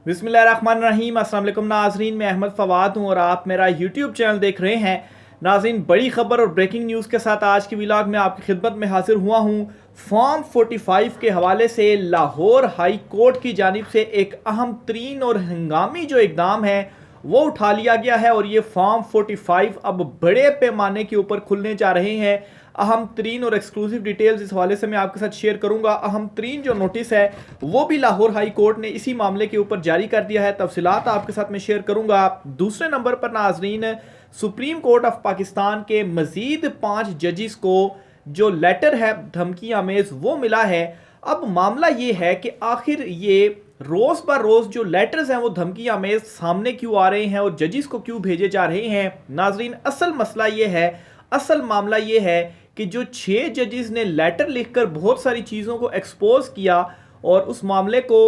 बिस्मिल्लाहिर्रहमानिर्रहीम। अस्सलाम वालेकुम नाज़रीन, मैं अहमद फ़वाद हूँ और आप मेरा यूट्यूब चैनल देख रहे हैं। नाज़रीन, बड़ी खबर और ब्रेकिंग न्यूज़ के साथ आज के व्लॉग में आपकी खिदमत में हाजिर हुआ हूँ। फॉर्म 45 के हवाले से लाहौर हाई कोर्ट की जानिब से एक अहम तरीन और हंगामी जो इकदाम है वो उठा लिया गया है और ये फॉर्म 45 अब बड़े पैमाने के ऊपर खुलने जा रहे हैं। अहम तरीन और एक्सक्लूसिव डिटेल्स इस हवाले से मैं आपके साथ शेयर करूंगा। अहम तरीन जो नोटिस है वो भी लाहौर हाई कोर्ट ने इसी मामले के ऊपर जारी कर दिया है। तफसीलात आपके साथ में शेयर करूंगा। दूसरे नंबर पर नाजरीन, सुप्रीम कोर्ट ऑफ पाकिस्तान के मजीद 5 जजिस को जो लेटर है धमकी आमेज वो मिला है। अब मामला ये है कि आखिर ये रोज ब रोज जो लेटर्स हैं वो धमकी आमेज सामने क्यों आ रहे हैं और जजिस को क्यों भेजे जा रहे हैं। नाजरीन, असल मसला ये है, असल मामला ये है कि जो 6 जजिस ने लेटर लिखकर बहुत सारी चीज़ों को एक्सपोज किया और उस मामले को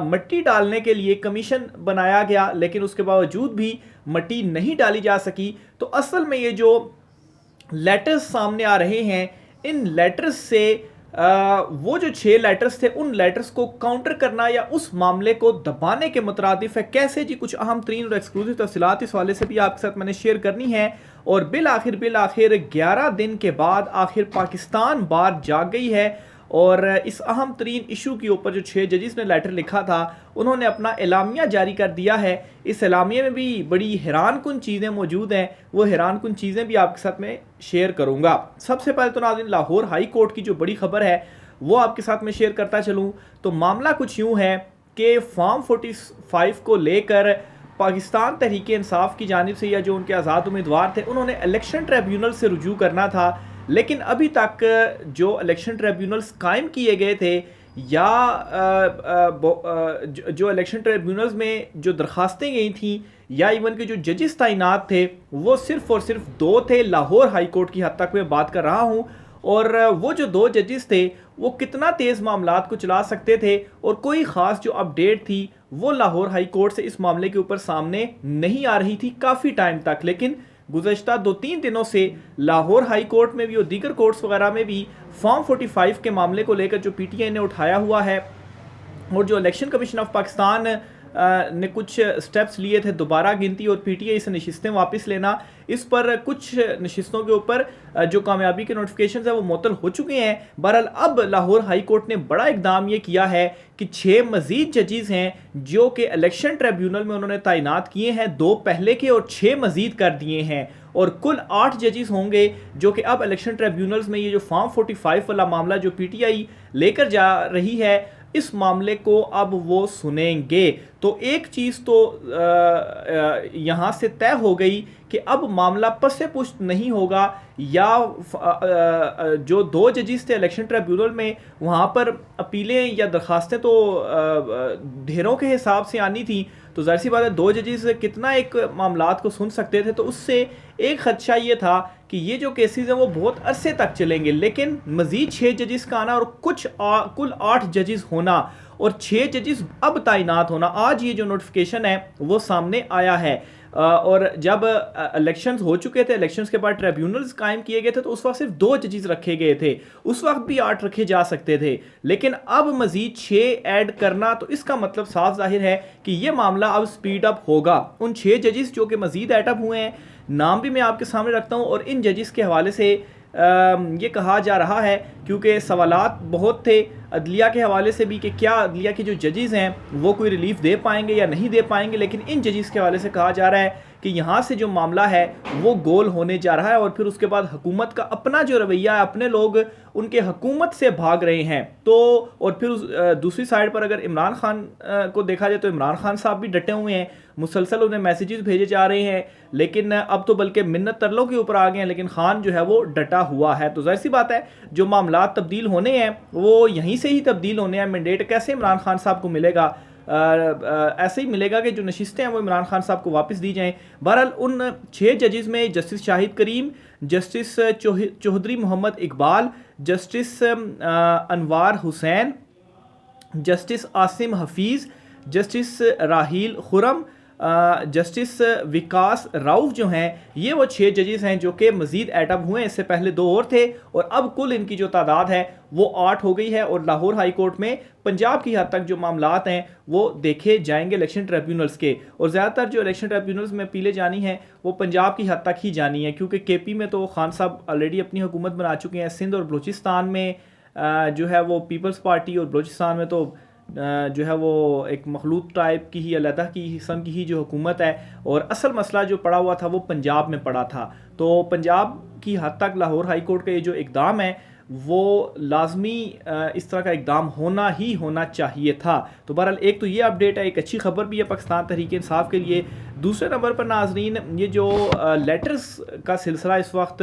मट्टी डालने के लिए कमीशन बनाया गया, लेकिन उसके बावजूद भी मट्टी नहीं डाली जा सकी। तो असल में ये जो लेटर्स सामने आ रहे हैं, इन लेटर्स से वो जो 6 लेटर्स थे उन लेटर्स को काउंटर करना या उस मामले को दबाने के मुतरादिफ है। कैसे जी, कुछ अहम तरीन और एक्सक्लूसिव तफसीलात इस वाले से भी आपके साथ मैंने शेयर करनी है। और बिल आखिर 11 दिन के बाद आखिर पाकिस्तान बार जाग गई है और इस अहम तरीन इशू के ऊपर जो 6 जजिस ने लेटर लिखा था उन्होंने अपना एलामिया जारी कर दिया है। इस एलामिया में भी बड़ी हैरान कुन चीज़ें मौजूद हैं, वो हैरान कुन चीज़ें भी आपके साथ में शेयर करूँगा। सबसे पहले तो नाज़रीन, लाहौर हाई कोर्ट की जो बड़ी खबर है वो आपके साथ में शेयर करता चलूँ तो मामला कुछ यूँ है कि फॉर्म 45 को लेकर पाकिस्तान तहरीक इंसाफ की जानिब से या जो उनके आज़ाद उम्मीदवार थे उन्होंने इलेक्शन ट्रिब्यूनल से रुजू करना था, लेकिन अभी तक जो इलेक्शन ट्रिब्यूनल्स कायम किए गए थे या जो इलेक्शन ट्रिब्यूनल्स में जो दरखास्तें गई थी या इवन के जो जजिस तैनात थे वो सिर्फ और सिर्फ 2 थे। लाहौर हाई कोर्ट की हद तक मैं बात कर रहा हूँ। और वो जो 2 जजिस थे वो कितना तेज़ मामलात को चला सकते थे और कोई ख़ास जो अपडेट थी वो लाहौर हाई कोर्ट से इस मामले के ऊपर सामने नहीं आ रही थी काफ़ी टाइम तक। लेकिन गुज़श्ता 2-3 दिनों से लाहौर हाई कोर्ट में भी और दीगर कोर्ट्स वगैरह में भी फॉर्म 45 के मामले को लेकर जो PTI ने उठाया हुआ है और जो इलेक्शन कमीशन ऑफ पाकिस्तान ने कुछ स्टेप्स लिए थे, दोबारा गिनती और PTI से नशिस्तें वापस लेना, इस पर कुछ नशिस्तों के ऊपर जो कामयाबी के नोटिफिकेशन है वो मुअत्तल हो चुके हैं। बहरहाल अब लाहौर हाई कोर्ट ने बड़ा इकदाम ये किया है कि 6 मजीद जजिस हैं जो कि इलेक्शन ट्रिब्यूनल में उन्होंने तैनात किए हैं, 2 पहले के और 6 मजीद कर दिए हैं और कुल 8 जजिस होंगे जो कि अब इलेक्शन ट्रिब्यूनल्स में ये जो फॉर्म 45 वाला मामला जो PTI लेकर जा रही है इस मामले को अब वो सुनेंगे। तो एक चीज़ तो यहाँ से तय हो गई कि अब मामला पसे पुष्ट नहीं होगा या जो 2 जजिस थे इलेक्शन ट्रिब्यूनल में वहाँ पर अपीलें या दरखास्तें तो ढेरों के हिसाब से आनी थी, तो ज़ाहिर सी बात है 2 जजिस कितना एक मामलात को सुन सकते थे। तो उससे एक खदशा ये था कि ये जो केसेस हैं वो बहुत अरसे तक चलेंगे, लेकिन मज़ीद 6 जजिस का आना और कुल 8 जजिस होना और 6 जजिस अब तैनात होना, आज ये जो नोटिफिकेशन है वो सामने आया है। और जब इलेक्शंस हो चुके थे, इलेक्शंस के बाद ट्रिब्यूनल्स कायम किए गए थे तो उस वक्त सिर्फ 2 जजिस रखे गए थे, उस वक्त भी 8 रखे जा सकते थे, लेकिन अब मजीद 6 ऐड करना, तो इसका मतलब साफ जाहिर है कि ये मामला अब स्पीड अप होगा। उन 6 जजिस जो कि मजीद ऐडअप हुए हैं, नाम भी मैं आपके सामने रखता हूँ और इन जजिस के हवाले से ये कहा जा रहा है क्योंकि सवालात बहुत थे अदलिया के हवाले से भी कि क्या अदलिया के जो जजिस हैं वो कोई रिलीफ दे पाएंगे या नहीं दे पाएंगे, लेकिन इन जजिस के हवाले से कहा जा रहा है कि यहाँ से जो मामला है वो गोल होने जा रहा है और फिर उसके बाद हुकूमत का अपना जो रवैया है, अपने लोग उनके हुकूमत से भाग रहे हैं। तो और फिर दूसरी साइड पर अगर इमरान खान को देखा जाए तो इमरान खान साहब भी डटे हुए हैं, मुसलसल उन्हें मैसेजेस भेजे जा रहे हैं, लेकिन अब तो बल्कि मिन्नत तरलों के ऊपर आ गए हैं, लेकिन खान जो है वो डटा हुआ है। तो जाहिर सी बात है जो मामला तब्दील होने हैं वो यहीं से ही तब्दील होने हैं। मैंडेट कैसे इमरान खान साहब को मिलेगा? ऐसे ही मिलेगा कि जो नशिस्तें हैं वो इमरान खान साहब को वापस दी जाएं। बहरहाल उन 6 जजिस में जस्टिस शाहिद करीम, जस्टिस चौधरी मोहम्मद इकबाल, जस्टिस अनवार हुसैन, जस्टिस आसिम हफीज़, जस्टिस राहील खुरम, जस्टिस विकास राउफ जो हैं ये वो 6 जजेस हैं जो कि मज़ीद एडअप हुए। इससे पहले 2 और थे और अब कुल इनकी जो तादाद है वो 8 हो गई है। और लाहौर हाई कोर्ट में पंजाब की हद तक जो मामलात हैं वो देखे जाएंगे इलेक्शन ट्रिब्यूनल्स के, और ज़्यादातर जो इलेक्शन ट्रिब्यूनल्स में अपीलें जानी हैं वो पंजाब की हद तक ही जानी है, क्योंकि केपी में तो खान साहब ऑलरेडी अपनी हुकूमत बना चुके हैं। सिंध और बलूचिस्तान में जो है वो पीपल्स पार्टी, और बलूचिस्तान में तो जो है वो एक मखलूत टाइप की ही अलहदा की किस्म की ही जो हुकूमत है, और असल मसला जो पड़ा हुआ था वो पंजाब में पड़ा था। तो पंजाब की हद तक लाहौर हाई कोर्ट का ये जो इक़दाम है वो लाजमी इस तरह का इक़दाम होना ही होना चाहिए था। तो बहरहाल एक तो ये अपडेट है, एक अच्छी खबर भी है पाकिस्तान तहरीक इंसाफ के लिए। दूसरे नंबर पर नाजरीन, ये जो लेटर्स का सिलसिला इस वक्त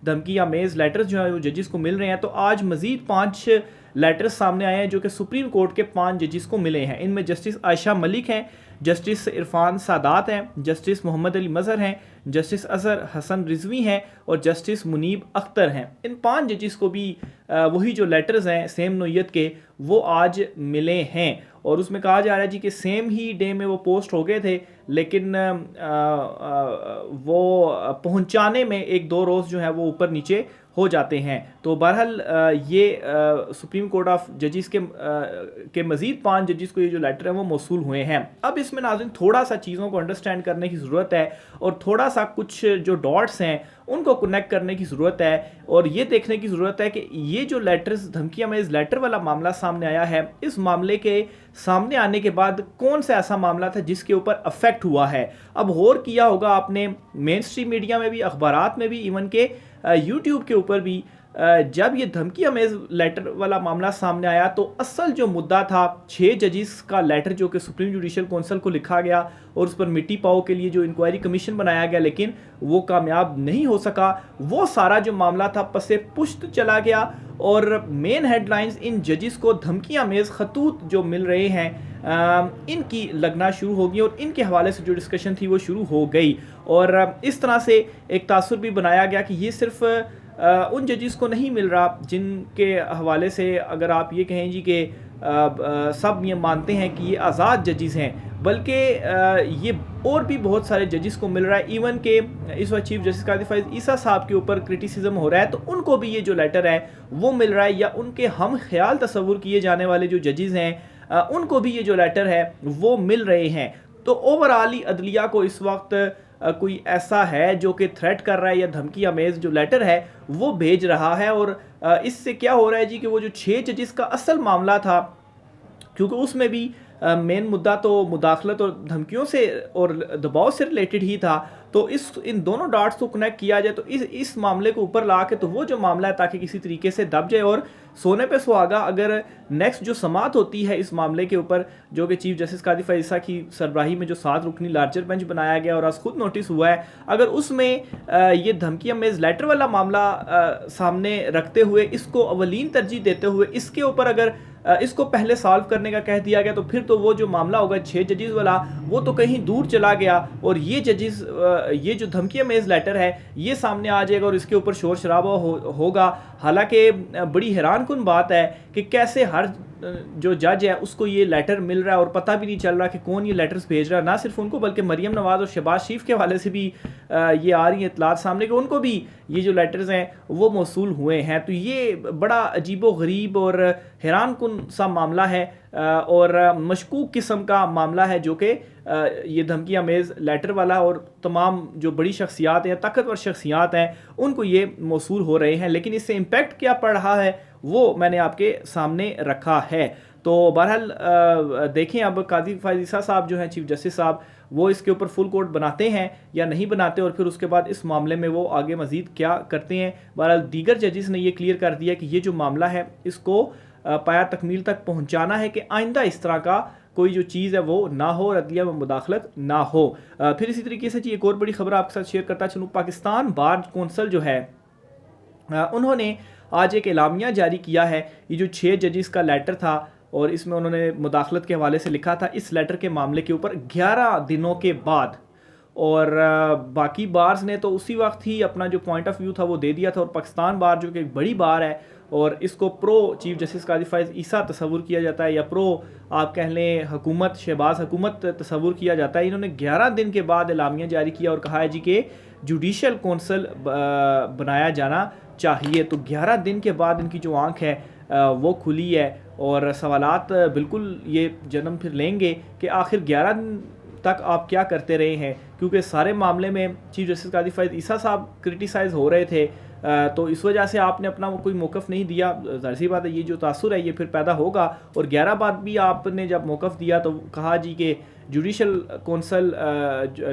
धमकी आमेज़ लेटर्स जो है वो जजेस को मिल रहे हैं, तो आज मज़ीद 5 लेटर्स सामने आए हैं जो कि सुप्रीम कोर्ट के 5 जजेस को मिले हैं। इनमें जस्टिस आयशा मलिक हैं, जस्टिस इरफान सादात हैं, जस्टिस मोहम्मद अली मज़हर हैं, जस्टिस अजहर हसन रिजवी हैं और जस्टिस मुनीब अख्तर हैं। इन 5 जजेस को भी वही जो लेटर्स हैं सेम नोयत के वो आज मिले हैं, और उसमें कहा जा रहा है जी कि सेम ही डे में वो पोस्ट हो गए थे, लेकिन वो पहुंचाने में 1-2 रोज़ जो है वो ऊपर नीचे हो जाते हैं। तो बहरहाल ये सुप्रीम कोर्ट ऑफ जजेस के मज़ीद 5 जजेस को ये जो लेटर है वो मौसूल हुए हैं। अब इसमें नाज़रीन थोड़ा सा चीज़ों को अंडरस्टैंड करने की ज़रूरत है, और थोड़ा सा कुछ जो डॉट्स हैं उनको कनेक्ट करने की ज़रूरत है, और ये देखने की ज़रूरत है कि ये जो लेटर्स धमकियाँ में इस लेटर वाला मामला सामने आया है, इस मामले के सामने आने के बाद कौन सा ऐसा मामला था जिसके ऊपर अफेक्ट हुआ है। अब गौर किया होगा आपने, मेन स्ट्रीम मीडिया में भी, अखबारात में भी, इवन के यूट्यूब के ऊपर भी जब ये धमकी अमेज़ लेटर वाला मामला सामने आया तो असल जो मुद्दा था 6 जजेस का लेटर जो कि सुप्रीम जुडिशल काउंसिल को लिखा गया और उस पर मिट्टी पाओ के लिए जो इंक्वायरी कमीशन बनाया गया लेकिन वो कामयाब नहीं हो सका, वो सारा जो मामला था पसे पुश्त चला गया और मेन हेडलाइंस इन जजेस को धमकी अमेज़ खतूत जो मिल रहे हैं इनकी लगना शुरू हो गई और इनके हवाले से जो डिस्कशन थी वो शुरू हो गई। और इस तरह से एक तासुर भी बनाया गया कि ये सिर्फ उन जजेस को नहीं मिल रहा जिनके हवाले से अगर आप ये कहें जी कि सब ये मानते हैं कि ये आज़ाद जजेस हैं, बल्कि ये और भी बहुत सारे जजेस को मिल रहा है। इवन के इस वक्त चीफ जस्टिस कादिर फैज़ ईसा साहब के ऊपर क्रिटिसिज्म हो रहा है तो उनको भी ये जो लेटर है वो मिल रहा है, या उनके हम ख्याल तस्वुर किए जाने वाले जो जजेस हैं उनको भी ये जो लेटर है वो मिल रहे हैं। तो ओवरऑल ही अदलिया को इस वक्त कोई ऐसा है जो कि थ्रेट कर रहा है या धमकी अमेज़ जो लेटर है वो भेज रहा है। और इससे क्या हो रहा है जी कि वो जो 6 जजेस का असल मामला था, क्योंकि उसमें भी मेन मुद्दा तो मुदाखलत और धमकियों से और दबाव से रिलेटेड ही था, तो इन दोनों डॉट्स को कनेक्ट किया जाए तो इस मामले को ऊपर ला के तो वो जो मामला है ताकि किसी तरीके से दब जाए और सोने पे सुहागा अगर नेक्स्ट जो समात होती है इस मामले के ऊपर जो कि चीफ जस्टिस कादिर फैज़ ईसा की सरबराही में जो 7 रुकनी लार्जर बेंच बनाया गया और आज खुद नोटिस हुआ है, अगर उसमें ये धमकी अमेज़ लेटर वाला मामला सामने रखते हुए इसको अवलीन तरजीह देते हुए इसके ऊपर अगर इसको पहले सॉल्व करने का कह दिया गया तो फिर तो वो जो मामला होगा 6 जजेस वाला वो तो कहीं दूर चला गया और ये जजेस ये जो धमकी अमेज़ लेटर है ये सामने आ जाएगा और इसके ऊपर शोर शराबा होगा। हालांकि बड़ी हैरानकुन बात है कि कैसे हर जो जज है उसको ये लेटर मिल रहा है और पता भी नहीं चल रहा कि कौन ये लेटर्स भेज रहा है। ना सिर्फ उनको बल्कि मरियम नवाज़ और शहबाज शरीफ के हवाले से भी ये आ रही है इतलात सामने कि उनको भी ये जो लेटर्स हैं वो मौसूल हुए हैं। तो ये बड़ा अजीबो गरीब और हैरानकुन सा मामला है और मशकूक किस्म का मामला है जो कि ये धमकी अमेज़ लेटर वाला और तमाम जो बड़ी शख्सियात हैं ताकतवर शख्सियात हैं उनको ये मौसूल हो रहे हैं, लेकिन इससे इम्पेक्ट क्या पड़ रहा है वो मैंने आपके सामने रखा है। तो बहरहाल देखें अब कादिर फैज़ ईसा साहब जो हैं चीफ जस्टिस साहब वो इसके ऊपर फुल कोर्ट बनाते हैं या नहीं बनाते और फिर उसके बाद इस मामले में वो आगे मज़ीद क्या करते हैं। बहरहाल दीगर जजेस ने ये क्लियर कर दिया कि ये जो मामला है इसको पाया तकमील तक पहुँचाना है कि आइंदा इस तरह का कोई जो चीज़ है वो ना हो और अदलिया में मुदाखलत ना हो। फिर इसी तरीके से जी एक और बड़ी खबर आपके साथ शेयर करता चलूँ। पाकिस्तान बार कौंसल जो है उन्होंने आज एक एलामिया जारी किया है। ये जो 6 जजेस का लेटर था और इसमें उन्होंने मुदाखलत के हवाले से लिखा था इस लेटर के मामले के ऊपर 11 दिनों के बाद, और बाकी बार्स ने तो उसी वक्त ही अपना जो पॉइंट ऑफ व्यू था वो दे दिया था। और पाकिस्तान बार जो कि एक बड़ी बार है और इसको प्रो चीफ जस्टिस काजी फ़ाइज़ ईसा तस्वुर किया जाता है या प्रो आप कह लें हुकूमत शहबाज हुकूमत तस्वुर किया जाता है। इन्होंने 11 दिन के बाद एलामिया जारी किया और कहा है जी कि जुडिशल कौंसल बनाया जाना चाहिए। तो 11 दिन के बाद इनकी जो आँख है वो खुली है और सवालात बिल्कुल ये जन्म फिर लेंगे कि आखिर 11 दिन तक आप क्या करते रहे हैं, क्योंकि सारे मामले में चीफ जस्टिस काजी फ़ाइज़ ईसा साहब क्रिटिसाइज़ हो रहे थे। तो इस वजह से आपने अपना वो कोई मौक़िफ़ नहीं दिया। ज़ाहिर सी बात है ये जो तासुर है ये फिर पैदा होगा। और 11 बाद भी आपने जब मौक़िफ़ दिया तो कहा जी कि जुडिशल कौंसल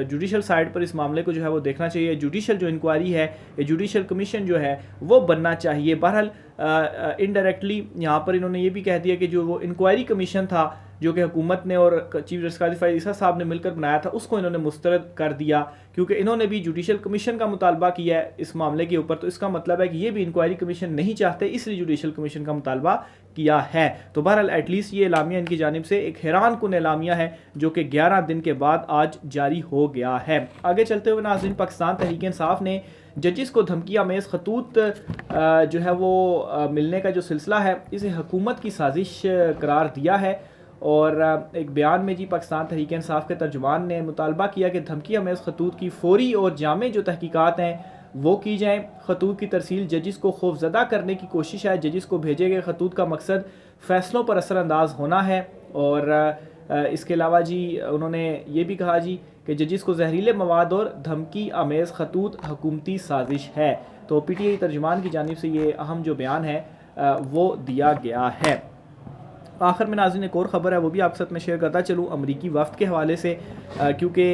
जुडिशल साइड पर इस मामले को जो है वो देखना चाहिए, जुडिशल जो इंक्वायरी है या जुडिशल कमीशन जो है वो बनना चाहिए। बहरहाल इनडायरेक्टली यहाँ पर इन्होंने ये भी कह दिया कि जो वो इंक्वायरी कमीशन था जो कि हुकूमत ने और चीफ जस्टिस काजी फ़ाइज़ ईसा साहब ने मिलकर बनाया था उसको इन्होंने मुस्तरद कर दिया, क्योंकि इन्होंने भी जुडिशल कमीशन का मुतालबा किया है इस मामले के ऊपर। तो इसका मतलब है कि ये भी इंक्वायरी कमीशन नहीं चाहते, इसलिए जुडिशल कमीशन का मुतालबा किया है। तो बहरहाल एटलीस्ट ये एलामिया इनकी जानिब से एक हैरान कुन एलामिया है जो कि 11 दिन के बाद आज जारी हो गया है। आगे चलते हुए नाज़रीन, पाकिस्तान तहरीक इंसाफ ने जजिस को धमकी आमेज़ खतूत जो है वो मिलने का जो सिलसिला है इसे हुकूमत की साजिश करार दिया है। और एक बयान में जी पाकिस्तान तहरीक इंसाफ के तर्जुमान ने मुतालबा किया कि धमकी आमेज़ खतूत की फ़ौरी और जामे जो तहकीकात हैं वो की जाएँ। खतूत की तरसील जजिस को खौफजदा करने की कोशिश है। जजिस को भेजे गए खतूत का मकसद फ़ैसलों पर असरअंदाज होना है। और इसके अलावा जी उन्होंने ये भी कहा जी कि जजिस को जहरीले मवाद और धमकी आमेज़ खतूत हुकूमती साजिश है। तो PTI तर्जुमान की जानिब से ये अहम जो बयान है वो दिया गया है। आखिर में नाज़रीन एक और ख़बर है वो भी आपके साथ में शेयर करता चलूँ अमरीकी वफ़द के हवाले से, क्योंकि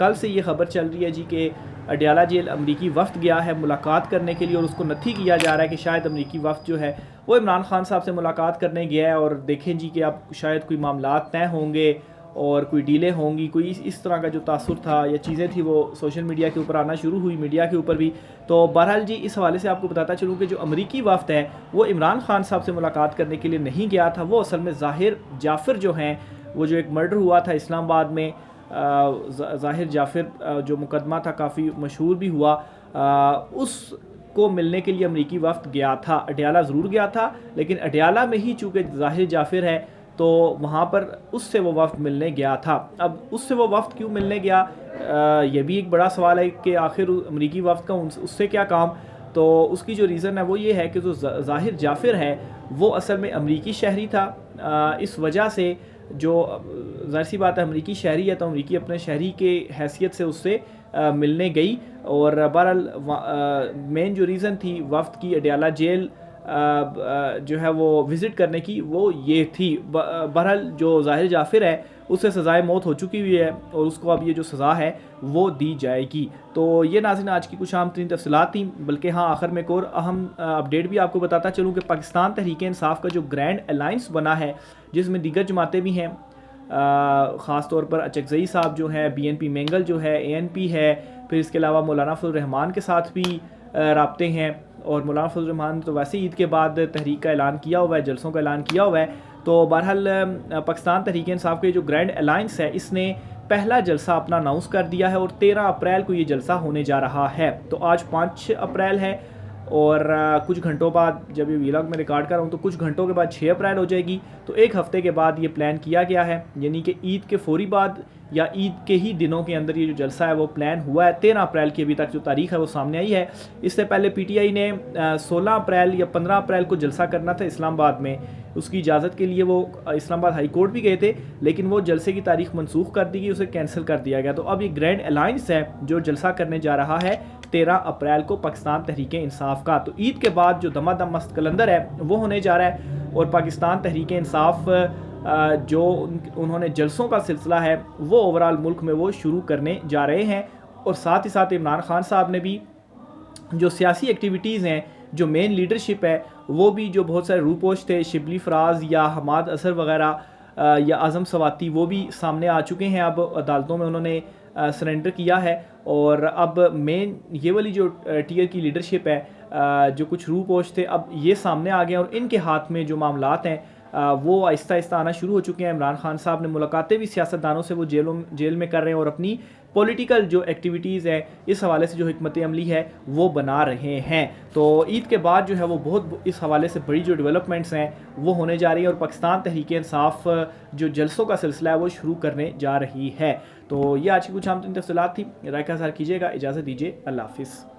कल से ये ख़बर चल रही है जी कि अडयाला जेल अमरीकी वफ़द गया है मुलाकात करने के लिए और उसको नथी किया जा रहा है कि शायद अमरीकी वफ़द जो है वो इमरान खान साहब से मुलाकात करने गया है और देखें जी कि अब शायद कोई मामलात तय होंगे और कोई डीलें होंगी, कोई इस तरह का जो तासुर था या चीज़ें थी वो सोशल मीडिया के ऊपर आना शुरू हुई, मीडिया के ऊपर भी। तो बहरहाल जी इस हवाले से आपको बताता चलूँ कि जो अमरीकी वफ़द है वो इमरान खान साहब से मुलाकात करने के लिए नहीं गया था। वो असल में ज़ाहिर जाफ़िर जो हैं, वो जो एक मर्डर हुआ था इस्लामाबाद में, ज़ाहिर जाफ़िर जो मुकदमा था काफ़ी मशहूर भी हुआ, उसको मिलने के लिए अमरीकी वफ़द गया था। अडयाला ज़रूर गया था लेकिन अडयाला में ही चूँकि ज़ाहिर जाफ़िर है तो वहाँ पर उससे वो वफ़द मिलने गया था। अब उससे वो वफ़द क्यों मिलने गया, ये भी एक बड़ा सवाल है कि आखिर अमरीकी वफ़द का उससे क्या काम। तो उसकी जो रीज़न है वो ये है कि जो ज़ाहिर जाफ़िर है वो असल में अमरीकी शहरी था। इस वजह से जो ज़ाहिर सी बात है अमरीकी शहरी है तो अमरीकी अपने शहरी के हैसियत से उससे मिलने गई। और बहरहाल मेन जो रीज़न थी वफ़द की अडयाला जेल जो है वो विज़िट करने की वो ये थी। बहरहाल जो ज़ाहिर जाफ़िर है उसे सज़ाए मौत हो चुकी हुई है और उसको अब ये जो सज़ा है वो दी जाएगी। तो ये नाज़रीन आज की कुछ अहम तरीन तफ़सीलात थी। बल्कि हाँ आखिर में एक और अहम अपडेट भी आपको बताता चलूँ कि पाकिस्तान तहरीक इंसाफ का जो ग्रैंड अलाइंस बना है जिसमें दीगर जमातें भी हैं, ख़ास तौर पर अचकज़ई साहब जो हैं, BNP मेंगल जो है, ANP है, फिर इसके अलावा मौलाना फजल रहमान के साथ भी राब्ते हैं। और मौलाना फजल रहमान तो वैसे ईद के बाद तहरीक का ऐलान किया हुआ है, जलसों का ऐलान किया हुआ है। तो बहरहाल पाकिस्तान तहरीक इंसाफ के जो ग्रैंड अलाइंस है इसने पहला जलसा अपना अनाउंस कर दिया है और 13 अप्रैल को ये जलसा होने जा रहा है। तो आज 5 अप्रैल है और कुछ घंटों बाद जब ये व्लॉग में रिकॉर्ड कर रहा हूँ तो कुछ घंटों के बाद 6 अप्रैल हो जाएगी। तो एक हफ़्ते के बाद ये प्लान किया गया है, यानी कि ईद के फ़ौरी बाद या ईद के ही दिनों के अंदर ये जो जलसा है वो प्लान हुआ है। 13 अप्रैल की अभी तक जो तारीख़ है वो सामने आई है। इससे पहले PTI ने 16 अप्रैल या 15 अप्रैल को जलसा करना था इस्लामाबाद में, उसकी इजाज़त के लिए वो इस्लामाबाद हाई कोर्ट भी गए थे लेकिन वो जलसे की तारीख़ मनसूख कर दी गई, उसे कैंसिल कर दिया गया। तो अब ये ग्रैंड अलाइंस है जो जलसा करने जा रहा है 13 अप्रैल को पाकिस्तान तहरीक इंसाफ का। तो ईद के बाद जो दमादम मस्त कलंदर है वो होने जा रहा है और पाकिस्तान तहरीक इंसाफ जो उन्होंने जलसों का सिलसिला है वो ओवरऑल मुल्क में वो शुरू करने जा रहे हैं। और साथ ही साथ इमरान खान साहब ने भी जो सियासी एक्टिविटीज़ हैं, जो मेन लीडरशिप है वो भी जो बहुत सारे रूपोश थे, शिबली फराज या हमाद असर वगैरह या आज़म सवाती, वो भी सामने आ चुके हैं। अब अदालतों में उन्होंने सरेंडर किया है और अब मेन ये वाली जो टीयर की लीडरशिप है, जो कुछ रूपोश थे अब ये सामने आ गए और इनके हाथ में जो मामलात हैं वो आहिस्ता आहिस्ता आना शुरू हो चुके हैं। इमरान खान साहब ने मुलाकातें भी सियासतदानों से वो जेल में कर रहे हैं और अपनी पॉलिटिकल जो एक्टिविटीज़ हैं इस हवाले से जो हिकमत अमली है वो बना रहे हैं। तो ईद के बाद जो है वो बहुत इस हवाले से बड़ी जो डेवलपमेंट्स हैं वो होने जा रही है और पाकिस्तान तहरीक इंसाफ जो जलसों का सिलसिला है वो शुरू करने जा रही है। तो ये आज की कुछ आम तफसीलात थी। राय का इज़हार कीजिएगा। इजाज़त दीजिए। अल्लाह हाफिज़।